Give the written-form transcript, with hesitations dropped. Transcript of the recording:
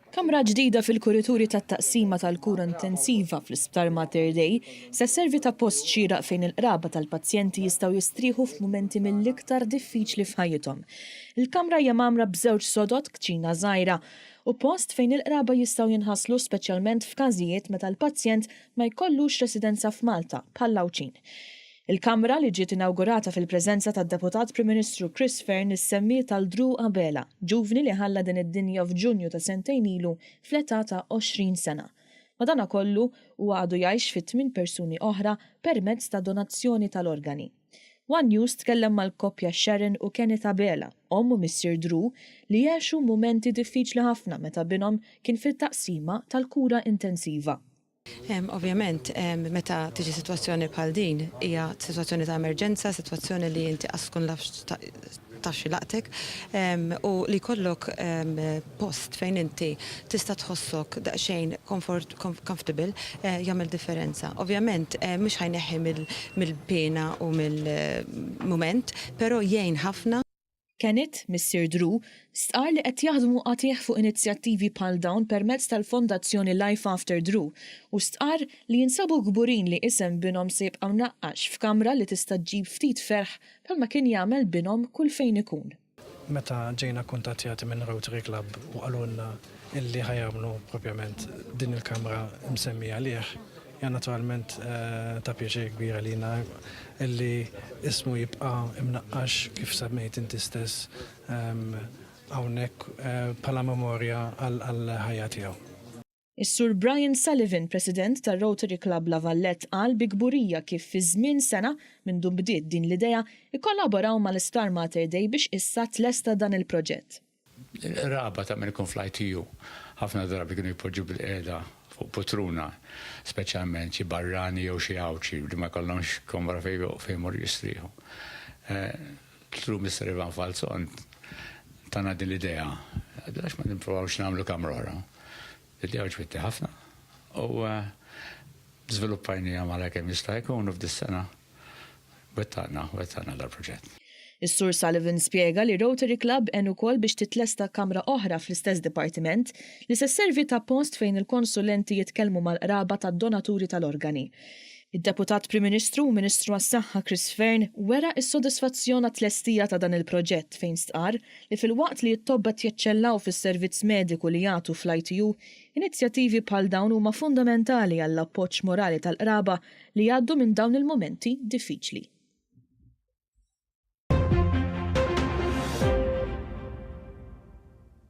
Kamra ġdida fil-kurituri tat-taqsima tal-kura intensiva fl-Isptar Mater Dei se servi ta' post xieraq fejn il-qraba tal-pazjenti jistgħu jistrieħu f'mumenti mill-iktar diffiċli f'ħajjithom. Il-kamra hija magħmra b'żewġ sodod, kċina żgħira u post fejn il-qraba jistgħu jinħasslu speċjalment f'każijiet meta l-pazjent ma jkollux residenza f'Malta bħal Lawċin. Il-Kamra li ġiet inawgurata fil-preżenza tad-Deputat Prim Ministru Chris Fearn issemmi tal-Drew Abela, ġuvni li ħalla din id-dinja f'Ġunju ta' sentejn ilu fl-età ta' 20 sena. Madankollu huwa għadu jgħix fi 8 persuni oħra permezz ta' donazzjoni tal-organi. One News tkellem mal-koppja Sharon u Kenneth Abela, ommu Mr. Drew, li jgħixu mumenti diffiċli ħafna meta binhom kien fit-taqsima tal-kura intensiva. Ovvjament, meta tiġi situazzjoni bħal din, hija situazzjoni ta' emerġenza, situazzjoni li inti qaskun taxxi laqtek, u li kollok post fejn inti tista' tħossok daqsxejn comfortable jagħmel differenza. Ovvjament, mhux ħajneħħi mill-pena u mill-mument, però jgħin ħafna. Kenneth, Mr. Drew, stqar li qed jaħdmu qatih fuq inizjattivi bħal dawn permezz tal-Fondazzjoni Life After Drew u stqar li jinsabu gburin li isem binhom se jibqa' mnaqqax f'kamra li tista' ġġib ftit ferħ bħalma kien jagħmel binhom kull fejn ikun. Meta ġejna kuntattjati minn Rotary Club u qalulna illi ħajamlu propjament din il-kamra msemmija għalih, ja naturalment ta' pjaċir kbira lina illi ismu jibqa' imnaqqax kif semmejt inti stess hawnhekk bħala memorja għall-ħajja tiegħu. Is-Sur Brian Sullivan, President tar-Rotary Club La Vallette, qal bi kburija kif fi żmien sena minn dun bdiet din l-idea ikkollaboraw mal-Isptar Mater Dei biex issa tlesta dan il-proġett. Raba ta' minn ikun fl-ITU, ħafna drabi kienu jpoġġu bil-qiegħda fuq potruna, speċjalment xi barrani jew xi għawċi li ma jkollhomx komra fejn mor jistrieħu. Tlu Mr. Ivan Falzon tana din l-idea, għax ma nipprovawx nagħmlu kamra oħra. L-idea ġbitti ħafna u żviluppajnija mala kemm jista' jkun u f'dis sena wettaqna dal-proġett. Is-Sur Sullivan spjega li Rotary Club għen ukoll biex titlesta kamra oħra fl-istess dipartiment li se sservi ta' post fejn il-konsulenti jitkellmu mal-qraba tad-donaturi tal-organi. Id-Deputat Prim Ministru u Ministru għas-Saħħa Chris Fearn wera s-sodisfazzjon tlestija ta' dan il-proġett fejn stqar li fil-waqt li jittobba jeċċellaw fis-servizz mediku li jagħtu fl-ITU, inizjattivi bħal dawn huma fundamentali għall-appoġġ morali tal-qraba li jgħaddu minn dawn il-momenti diffiċli.